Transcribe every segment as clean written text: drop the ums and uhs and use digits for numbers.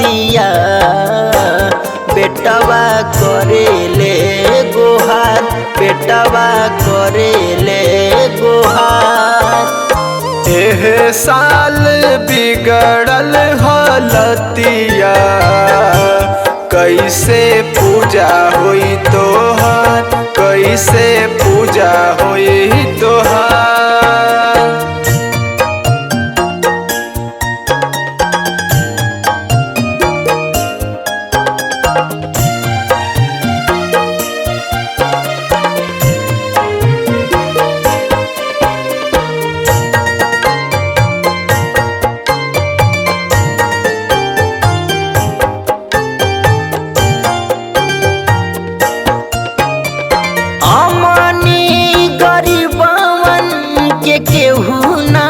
हलतिया बेटवा करेले गोहार, बेटवा करेले गोहार। एह साल बिगड़ल हलतिया कैसे पूजा होई तोहार, कैसे पूजा होई तोहार। केहू ना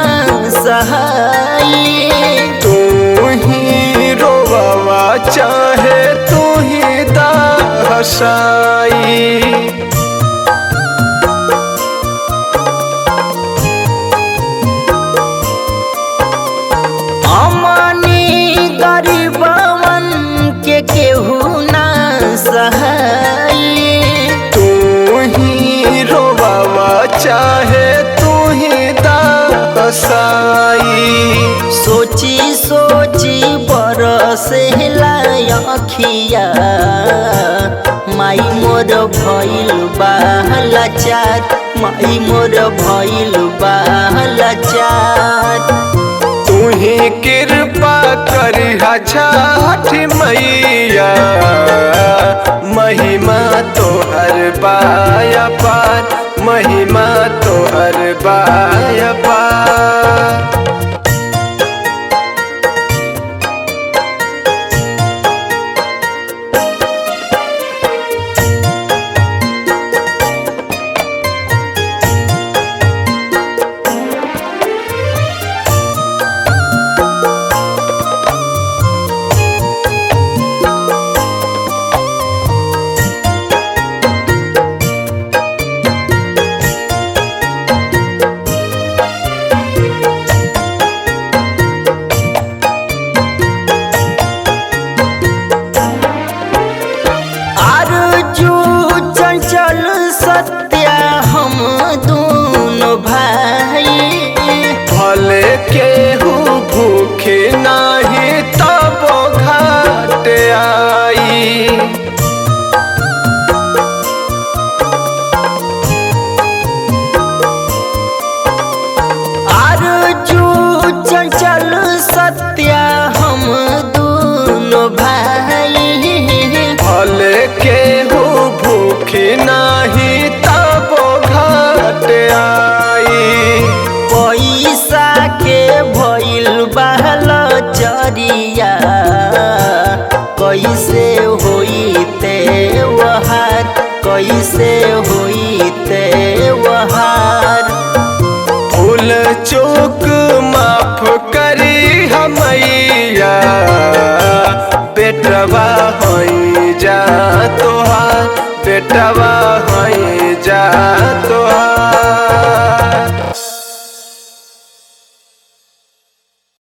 सहाई, तू ही रोवा चाहे तू ही दा हसाई। अमानी गरीबवन के केहू ना सहाई, तू ही रोवा चाहे सोची सोची बरसेला अखिया, माई मोर भइल बा लाचार, माई मोर भइल बा लाचार। तू ही कृपा करिहा छठ मैया, महिमा तोहर बाया पार, महिमा तोहर बाया पार। सत्या हम दोनों भाई, भले केहू भूखे नाही तब घाट आई। आरजू चंचल सत्या हम दोनों भाई, भले केहू भूखे नाही तब घाट आई। पैसा के भइल बहल चरिया, कैसे होई त्योहार, कैसे होई त्योहार। भूल चूक माफ करी हमैया, बेटवा होई जा तोहार, बेटवा